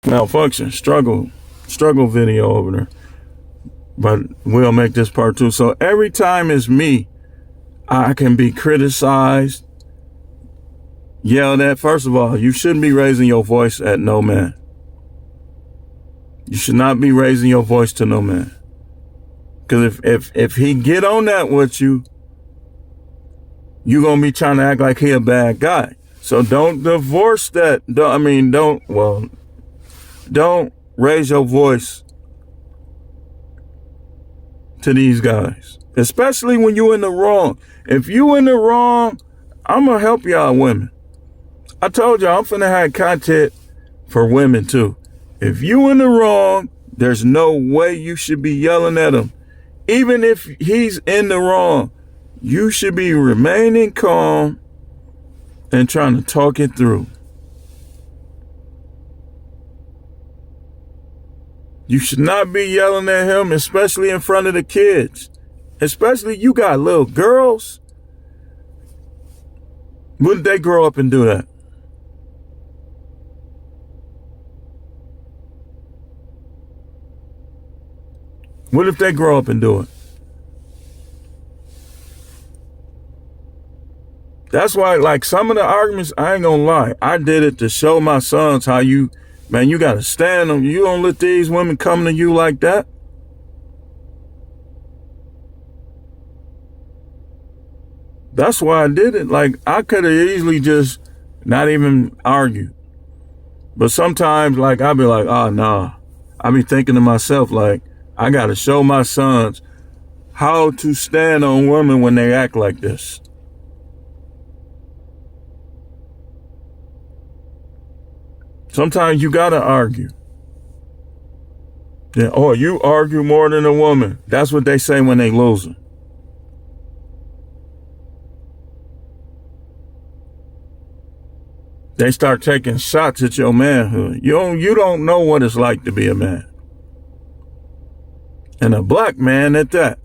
malfunction, struggle video over there. But we'll make this part 2. So every time it's me, I can be criticized, yelled at. First of all, you shouldn't be raising your voice at no man. You should not be raising your voice to no man. Because if he get on that with you, you're going to be trying to act like he a bad guy. So don't divorce that. Don't raise your voice to these guys, especially when you're in the wrong. If you in the wrong, I'm going to help y'all women. I told y'all I'm finna have content for women too. If you in the wrong, there's no way you should be yelling at him. Even if he's in the wrong, you should be remaining calm and trying to talk it through. You should not be yelling at him, especially in front of the kids. Especially you got little girls. Wouldn't they grow up and do that? What if they grow up and do it? That's why, like, some of the arguments, I ain't gonna lie, I did it to show my sons how you gotta stand them. You don't let these women come to you like that. That's why I did it. Like, I could have easily just not even argued. But sometimes, like, I'll be like, oh, nah. I be thinking to myself, like, I got to show my sons how to stand on women when they act like this. Sometimes you got to argue. Yeah, oh, you argue more than a woman. That's what they say when they losing. They start taking shots at your manhood. You don't know what it's like to be a man. And a black man at that.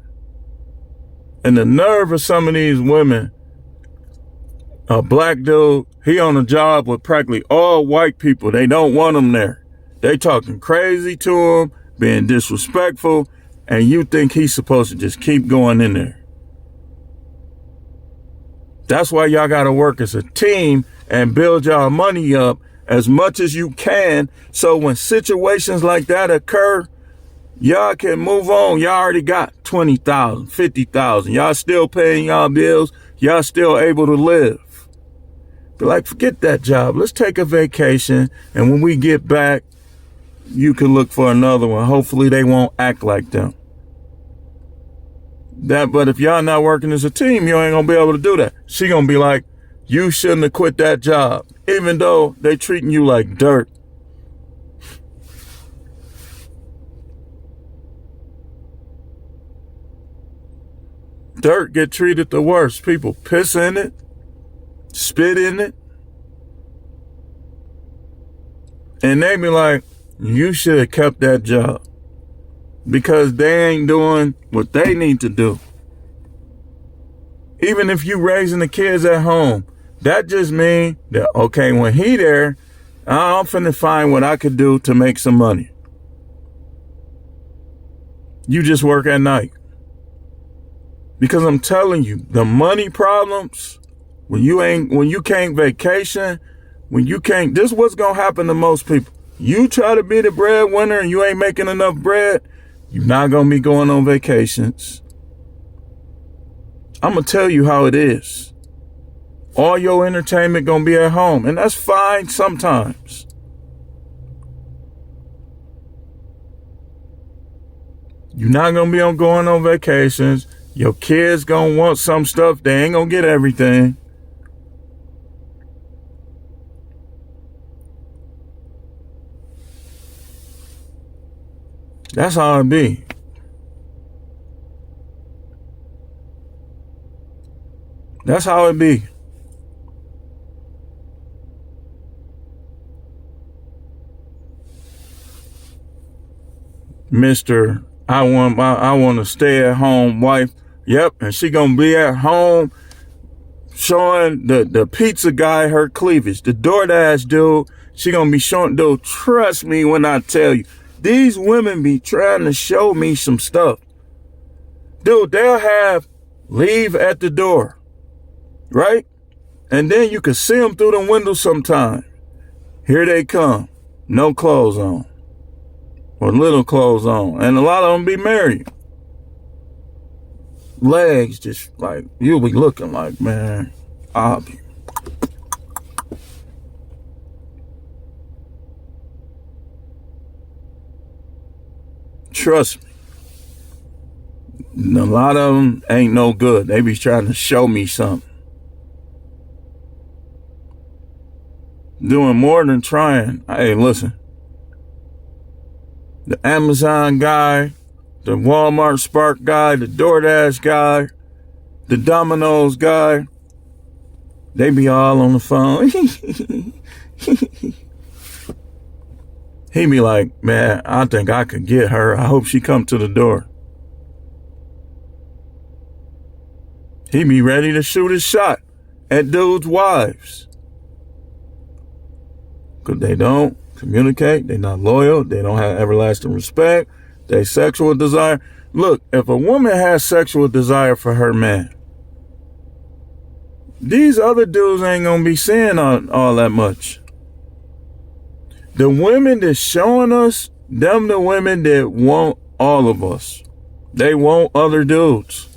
And the nerve of some of these women, a black dude, he on a job with practically all white people. They don't want him there. They talking crazy to him, being disrespectful, and you think he's supposed to just keep going in there. That's why y'all got to work as a team and build y'all money up as much as you can, so when situations like that occur, y'all can move on. Y'all already got 20,000, 50,000. Y'all still paying y'all bills. Y'all still able to live. But like, forget that job. Let's take a vacation. And when we get back, you can look for another one. Hopefully they won't act like them. But if y'all not working as a team, you ain't gonna be able to do that. She gonna be like, you shouldn't have quit that job, even though they treating you like dirt. Dirt get treated the worst. People piss in it, spit in it, and they be like, you should have kept that job, because they ain't doing what they need to do. Even if you raising the kids at home, that just mean that, okay, when he there, I'm finna find what I could do to make some money. You just work at night. Because I'm telling you, the money problems, when you can't vacation, this is what's gonna happen to most people. You try to be the breadwinner and you ain't making enough bread, you're not gonna be going on vacations. I'm gonna tell you how it is. All your entertainment gonna be at home, and that's fine sometimes. You're not gonna be going on vacations. Your kids gonna want some stuff. They ain't gonna get everything. That's how it be. That's how it be. Mr. I want to stay at home wife. Yep, and she gonna be at home showing the pizza guy her cleavage. The DoorDash dude She gonna be showing, dude, trust me when I tell you, these women be trying to show me some stuff. Dude, they'll have leave at the door, right? And then you can see them through the window sometime. Here they come, no clothes on, or little clothes on. And a lot of them be married. Legs just like, you'll be looking like, man, I'll be. Trust me. A lot of them ain't no good. They be trying to show me something. Doing more than trying. Hey, listen. The Amazon guy, the Walmart Spark guy, the DoorDash guy, the Domino's guy, they be all on the phone. He be like, man, I think I could get her. I hope she come to the door. He be ready to shoot his shot at dudes' wives. Because they don't communicate, they not loyal, they don't have everlasting respect, they sexual desire. Look, if a woman has sexual desire for her man, these other dudes ain't gonna be seeing all that much. The women that's showing us, them the women that want all of us. They want other dudes.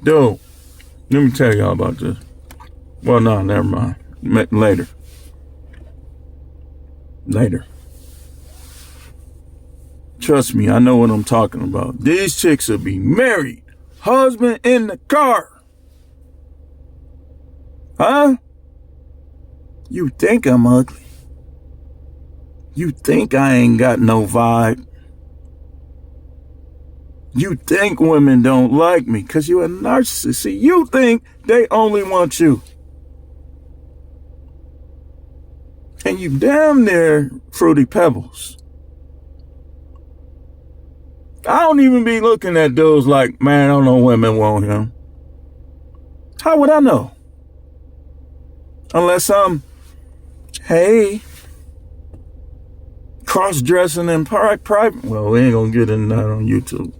Dude, let me tell y'all about this. Well, no, never mind. Later. Trust me, I know what I'm talking about. These chicks will be married. Husband in the car. Huh? You think I'm ugly? You think I ain't got no vibe? You think women don't like me because you're a narcissist. See, you think they only want you. And you damn near Fruity Pebbles. I don't even be looking at dudes like, man, I don't know women want him. How would I know? Unless I'm, hey, cross-dressing in private. Well, we ain't gonna get into that on YouTube.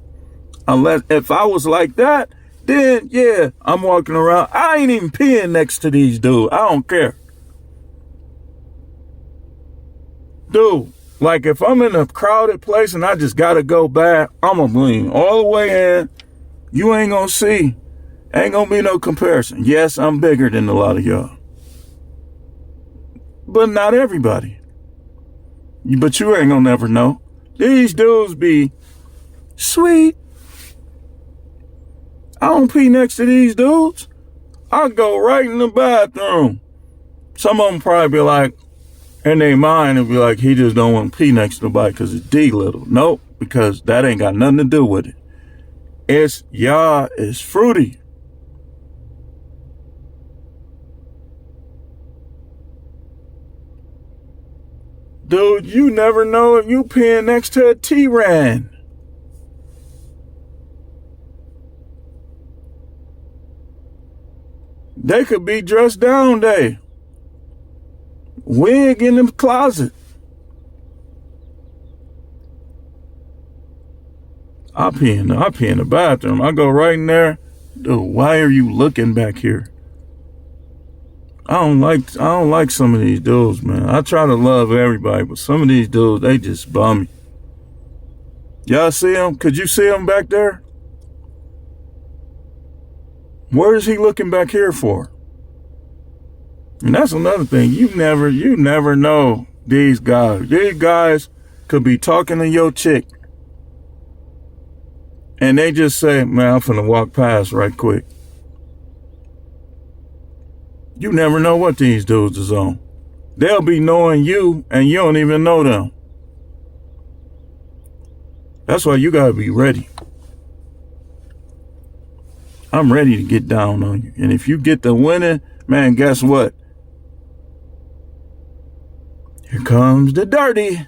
Unless, if I was like that, then yeah, I'm walking around. I ain't even peeing next to these dudes. I don't care. Dude, like if I'm in a crowded place and I just gotta go back, I'm gonna lean all the way in. You ain't gonna see. Ain't gonna be no comparison. Yes, I'm bigger than a lot of y'all. But not everybody. But you ain't gonna never know. These dudes be sweet. I don't pee next to these dudes. I go right in the bathroom. Some of them probably be like, in their mind, it'll be like, he just don't want to pee next to nobody because it's D little. Nope, because that ain't got nothing to do with it. It's y'all is fruity. Dude, you never know if you peeing next to a T-Ran. They could be dressed down day. Wig in the closet. I pee in the bathroom. I go right in there. Dude, why are you looking back here? I don't like some of these dudes, man. I try to love everybody, but some of these dudes, they just bum me. Y'all see him? Could you see him back there? Where is he looking back here for? And that's another thing. You never know these guys. These guys could be talking to your chick and they just say, man, I'm finna walk past right quick. You never know what these dudes is on. They'll be knowing you and you don't even know them. That's why you gotta be ready. I'm ready to get down on you. And if you get the winning, man, guess what? Here comes the dirty.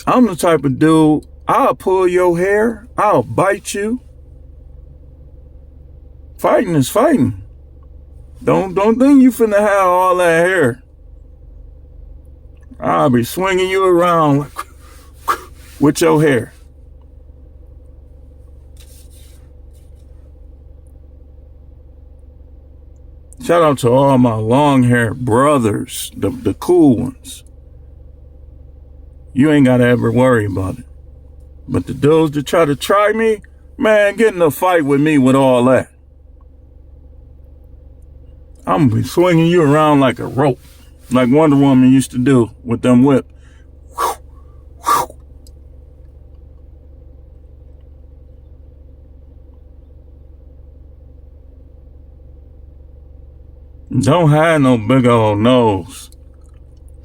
I'm the type of dude, I'll pull your hair, I'll bite you, Fighting is fighting. Don't think you finna have all that hair. I'll be swinging you around with your hair. Shout out to all my long-haired brothers, the cool ones. You ain't gotta ever worry about it. But the dudes that try me, man, get in a fight with me with all that. I'm gonna be swinging you around like a rope, like Wonder Woman used to do with them whip. Don't have no big old nose.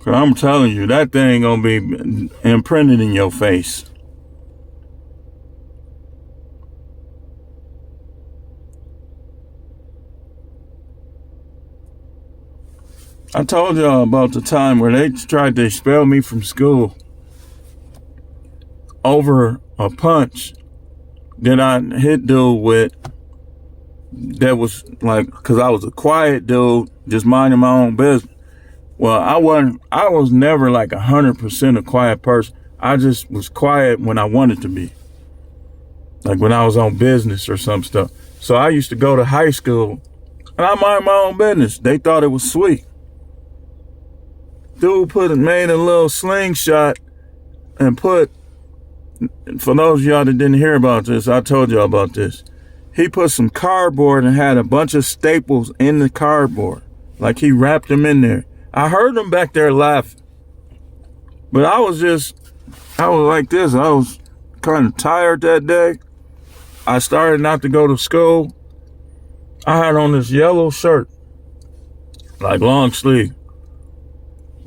Cause I'm telling you, that thing gonna be imprinted in your face. I told y'all about the time where they tried to expel me from school over a punch that I hit dude with. That was like, cause I was a quiet dude, just minding my own business. Well, I was never like 100% a quiet person. I just was quiet when I wanted to be. Like when I was on business or some stuff. So I used to go to high school and I mind my own business. They thought it was sweet. Dude made a little slingshot and for those of y'all that didn't hear about this, I told y'all about this. He put some cardboard and had a bunch of staples in the cardboard. Like he wrapped them in there. I heard him back there laughing. But I was like this. I was kind of tired that day. I started not to go to school. I had on this yellow shirt, like long sleeve.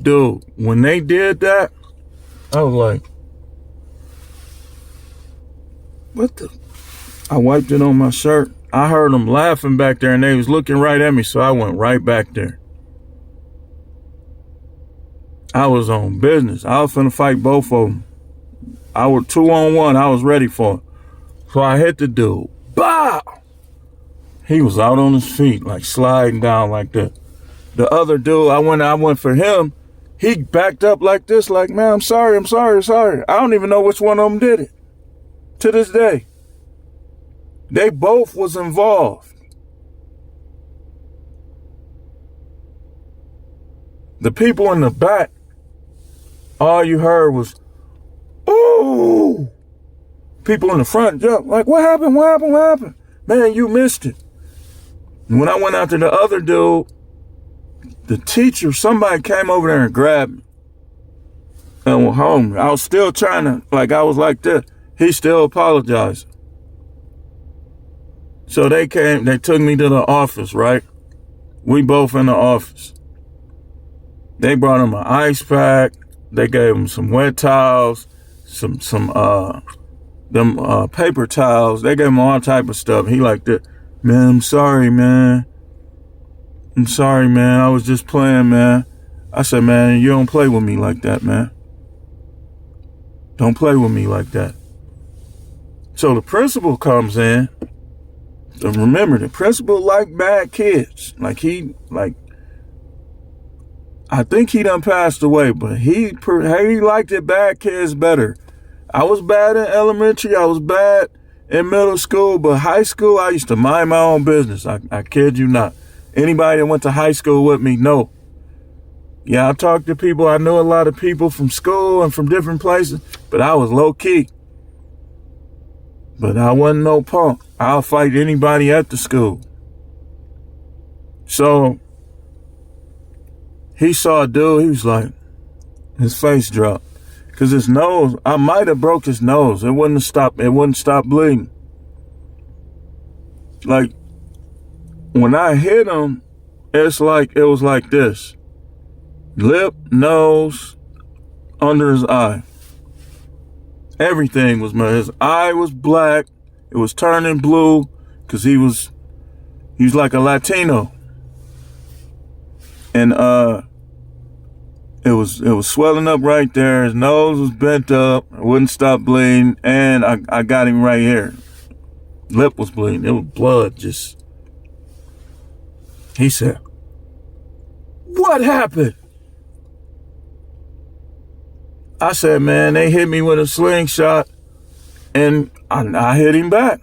Dude, when they did that, I was like, what the? I wiped it on my shirt. I heard them laughing back there and they was looking right at me, so I went right back there. I was on business. I was finna fight both of them. I was 2-on-1. I was ready for it. So I hit the dude. Bow! He was out on his feet, like sliding down like that. The other dude, I went for him. He backed up like this, like, man, I'm sorry. I don't even know which one of them did it. To this day. They both was involved. The people in the back, all you heard was, ooh. People in the front jumped, like, what happened? Man, you missed it. And when I went after the other dude, the teacher, somebody came over there and grabbed me and went home. I was still trying to, like, I was like this. He still apologized. So they took me to the office, right? We both in the office. They brought him an ice pack. They gave him some wet towels, some paper towels. They gave him all type of stuff. He like that, man, I'm sorry, man. I was just playing, man. I said, man, you don't play with me like that, man. Don't play with me like that. So the principal comes in. So remember, the principal liked bad kids. I think he done passed away, but he liked it bad kids better. I was bad in elementary. I was bad in middle school, but high school, I used to mind my own business. I kid you not. Anybody that went to high school with me, know. Yeah, I talked to people. I knew a lot of people from school and from different places, but I was low key. But I wasn't no punk. I'll fight anybody at the school. So he saw a dude, he was like, his face dropped. Cause his nose, I might have broke his nose. It wouldn't stop bleeding. Like when I hit him, it was like this. Lip, nose, under his eye. Everything was mad. His eye was black. It was turning blue because he was like a Latino. And it was swelling up right there. His nose was bent up. It wouldn't stop bleeding. And I got him right here. Lip was bleeding. It was blood just He said, "What happened?" I said, "Man, they hit me with a slingshot and I hit him back."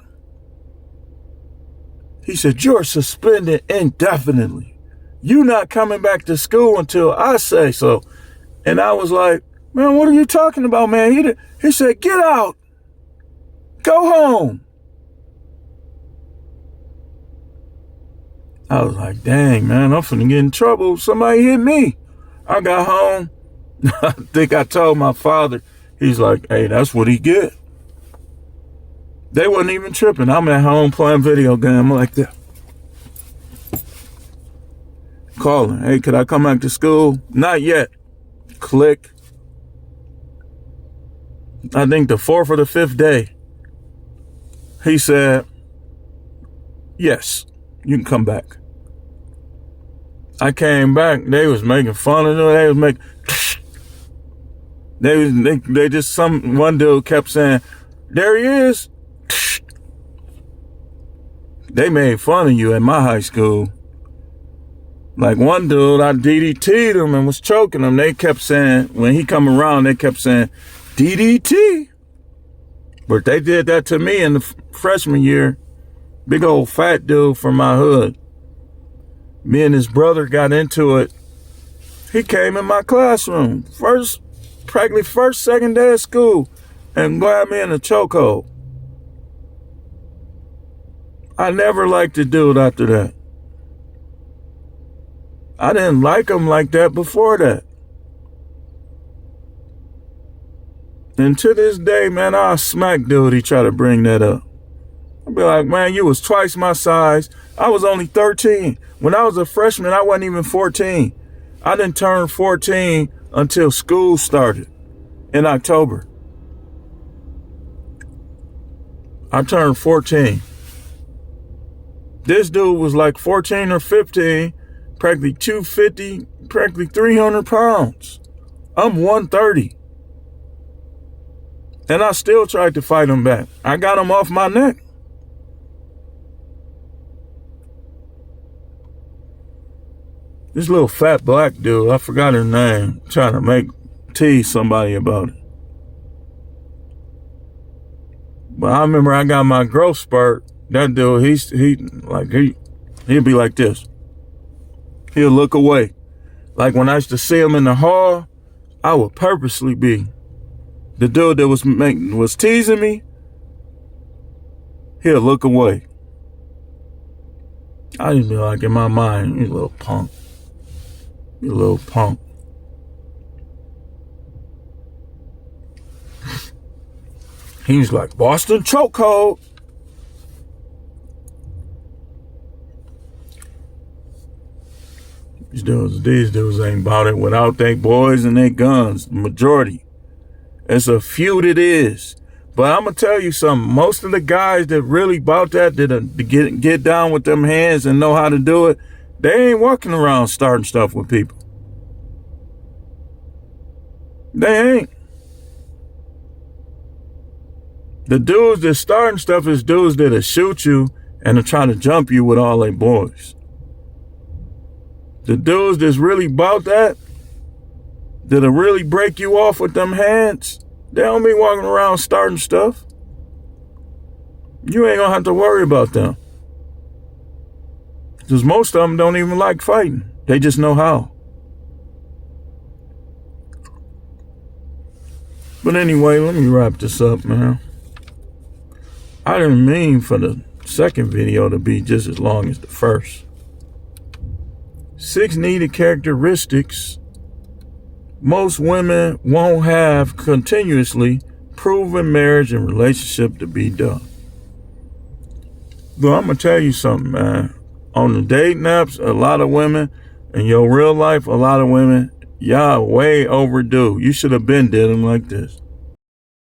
He said, "You're suspended indefinitely. You're not coming back to school until I say so." And I was like, "Man, what are you talking about, man?" He said, "Get out. Go home." I was like, "Dang, man, I'm finna get in trouble. Somebody hit me." I got home. I think I told my father. He's like, "Hey, that's what he get." They wasn't even tripping. I'm at home playing video game like that. Calling, "Hey, could I come back to school?" "Not yet." Click. I think the 4th or the 5th day, he said, "Yes, you can come back." I came back. They was making fun of them. They was making. They just one dude kept saying, "There he is." They made fun of you at my high school. Like one dude, I DDT'd him and was choking him. They kept saying, when he come around, they kept saying, "DDT." But they did that to me in the freshman year. Big old fat dude from my hood. Me and his brother got into it. He came in my classroom, practically first, second day of school, and grabbed me in a chokehold. I never liked the dude after that. I didn't like him like that before that. And to this day, man, I'll smack dude he try to bring that up. I'll be like, "Man, you was twice my size. I was only 13. When I was a freshman, I wasn't even 14. I didn't turn 14 until school started in October. I turned 14. This dude was like 14 or 15, practically 250, practically 300 pounds. I'm 130. And I still tried to fight him back. I got him off my neck. This little fat black dude, I forgot her name, trying to tease somebody about it. But I remember I got my growth spurt. That dude, he'd be like this. He'll look away. Like when I used to see him in the hall, I would purposely be. The dude that was teasing me, he'll look away. I just be like, in my mind, "You little punk. You little punk." He was like, "Boston chokehold." These dudes ain't about it without they boys and they guns. The majority. It's a few that is. But I'm going to tell you something. Most of the guys that really about that get down with them hands and know how to do it, they ain't walking around starting stuff with people. They ain't. The dudes that starting stuff is dudes that'll shoot you and are trying to jump you with all their boys. The dudes that's really about that'll really break you off with them hands, they don't be walking around starting stuff. You ain't gonna have to worry about them. Because most of them don't even like fighting. They just know how. But anyway, let me wrap this up, man. I didn't mean for the second video to be just as long as the first. 6 needed characteristics most women won't have continuously proven marriage and relationship to be done. But I'm going to tell you something, man. On the dating apps, a lot of women, in your real life, a lot of women, y'all way overdue. You should have been did them like this.